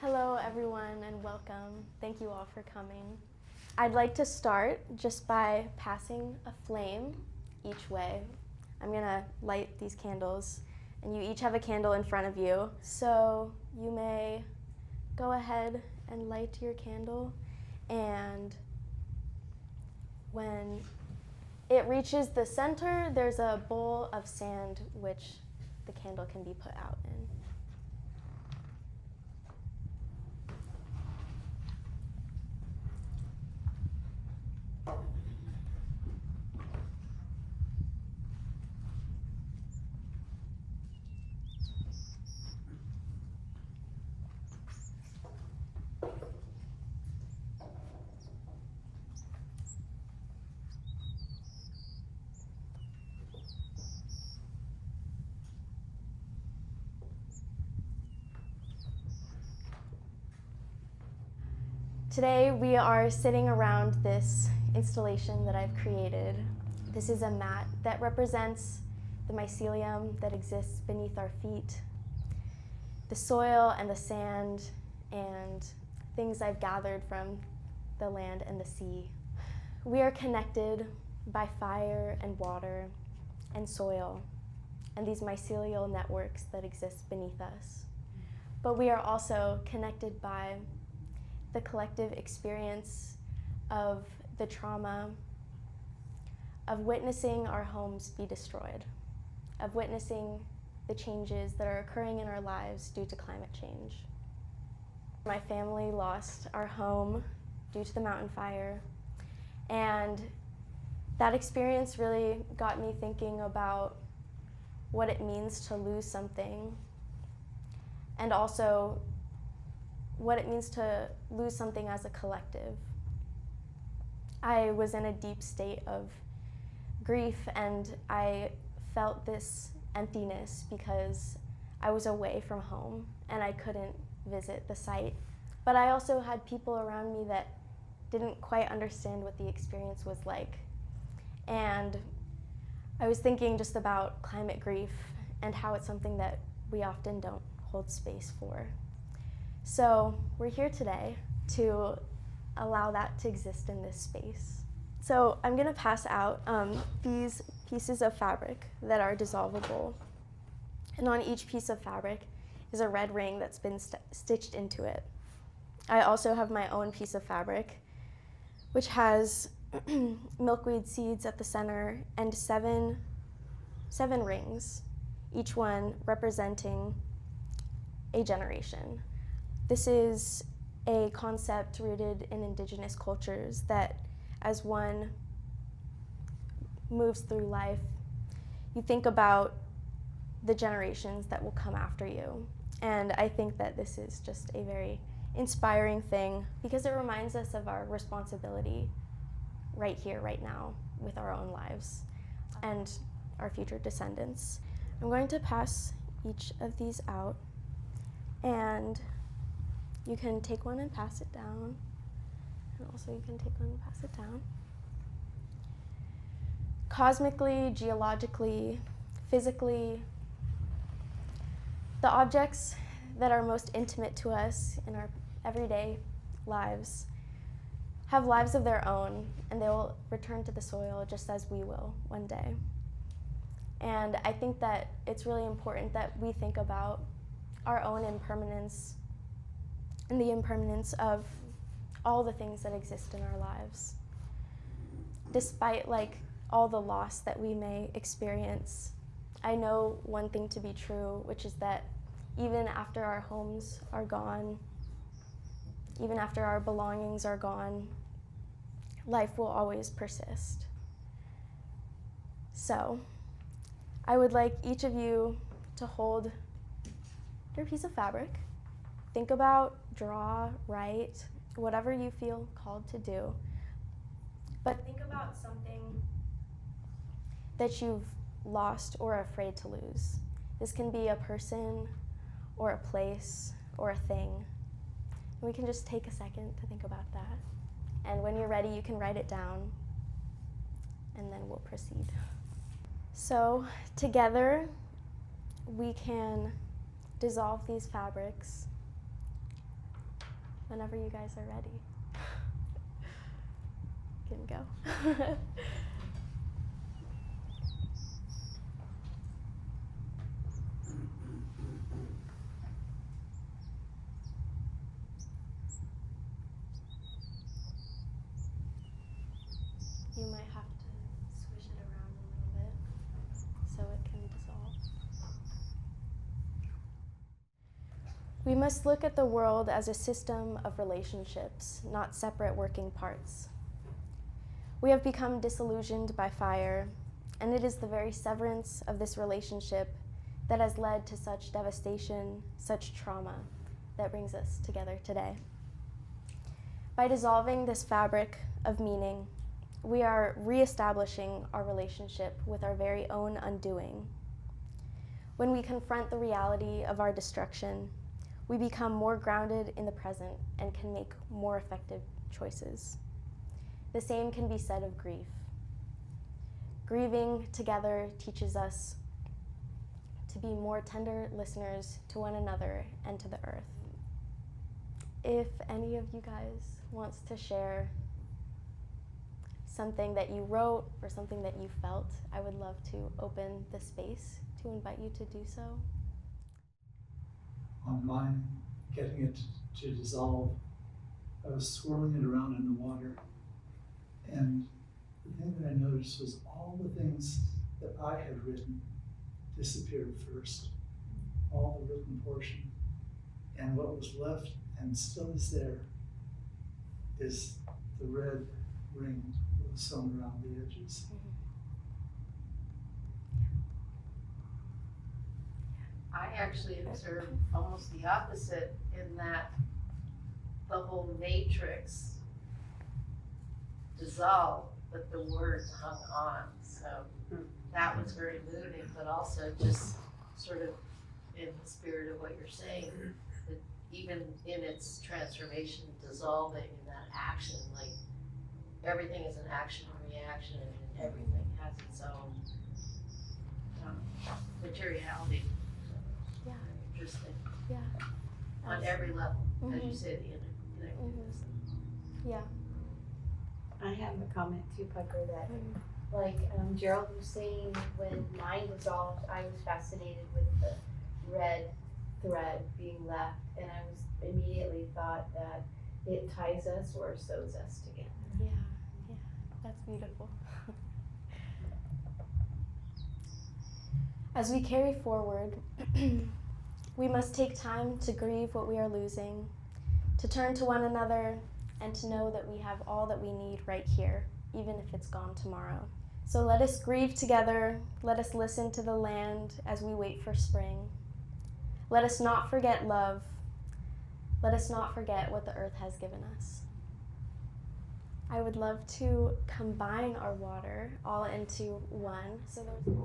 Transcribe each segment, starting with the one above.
Hello everyone and welcome. Thank you all for coming. I'd like to start just by passing a flame each way. I'm gonna light these candles and you each have a candle in front of you. So you may go ahead and light your candle, and when it reaches the center, there's a bowl of sand which the candle can be put out in. Today we are sitting around this installation that I've created. This is a mat that represents the mycelium that exists beneath our feet, the soil and the sand, and things I've gathered from the land and the sea. We are connected by fire and water and soil and these mycelial networks that exist beneath us. But we are also connected by the collective experience of the trauma of witnessing our homes be destroyed, of witnessing the changes that are occurring in our lives due to climate change. My family lost our home due to the mountain fire, and that experience really got me thinking about what it means to lose something, and also what it means to lose something as a collective. I was in a deep state of grief, and I felt this emptiness because I was away from home and I couldn't visit the site. But I also had people around me that didn't quite understand what the experience was like. And I was thinking just about climate grief and how it's something that we often don't hold space for. So we're here today to allow that to exist in this space. So I'm gonna pass out these pieces of fabric that are dissolvable. And on each piece of fabric is a red ring that's been stitched into it. I also have my own piece of fabric, which has milkweed seeds at the center and seven rings, each one representing a generation. This is a concept rooted in indigenous cultures that as one moves through life, you think about the generations that will come after you. And I think that this is just a very inspiring thing because it reminds us of our responsibility right here, right now, with our own lives and our future descendants. I'm going to pass each of these out, and you can take one and pass it down, and also you can take one and pass it down. Cosmically, geologically, physically, the objects that are most intimate to us in our everyday lives have lives of their own, and they will return to the soil just as we will one day. And I think that it's really important that we think about our own impermanence and the impermanence of all the things that exist in our lives. Despite all the loss that we may experience, I know one thing to be true, which is that even after our homes are gone, even after our belongings are gone, life will always persist. So, I would like each of you to hold your piece of fabric. Think about, draw, write, whatever you feel called to do. But think about something that you've lost or are afraid to lose. This can be a person or a place or a thing. And we can just take a second to think about that. And when you're ready, you can write it down, and then we'll proceed. So together, we can dissolve these fabrics whenever you guys are ready. Can go. You might have to swish it around a little bit so it can dissolve. We must look at the world as a system of relationships, not separate working parts. We have become disillusioned by fire, and it is the very severance of this relationship that has led to such devastation, such trauma, that brings us together today. By dissolving this fabric of meaning, we are reestablishing our relationship with our very own undoing. When we confront the reality of our destruction, we become more grounded in the present and can make more effective choices. The same can be said of grief. Grieving together teaches us to be more tender listeners to one another and to the earth. If any of you guys wants to share something that you wrote or something that you felt, I would love to open the space to invite you to do so. On mine, getting it to dissolve, I was swirling it around in the water, and the thing that I noticed was all the things that I had written disappeared first, all the written portion, and what was left and still is there is the red ring that was sewn around the edges. I actually observed almost the opposite in that the whole matrix dissolved, but the words hung on. So that was very moving, but also just sort of in the spirit of what you're saying, that even in its transformation, dissolving in that action, like everything is an action and reaction, and everything has its own materiality. Yeah. Interesting. Yeah. On every level, as you Mhm. say, the interconnectedness. Yeah. I have a comment too, Piper, that like Gerald was saying, when mine dissolved, I was fascinated with the red thread being left, and I was immediately thought that it ties us or sews us together. Yeah. Yeah. That's beautiful. As we carry forward, we must take time to grieve what we are losing, to turn to one another, and to know that we have all that we need right here, even if it's gone tomorrow. So let us grieve together. Let us listen to the land as we wait for spring. Let us not forget love. Let us not forget what the earth has given us. I would love to combine our water all into one. So there's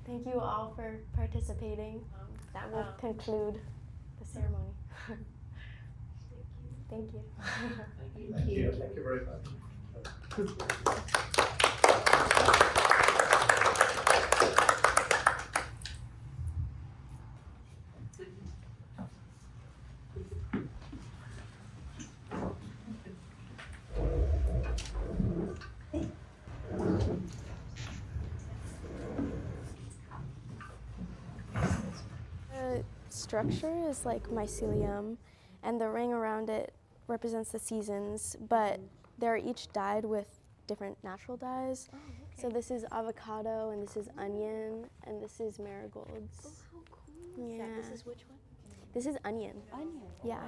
Thank you all for participating. That will conclude the ceremony. Thank you. Thank you. Thank you. Thank you very much. The structure is like mycelium, and the ring around it represents the seasons, but they're each dyed with different natural dyes. So this is avocado, and this is onion, and this is marigolds. Oh, how cool is that? Yeah. This is which one? This is onion. Onion. Yeah. Wow.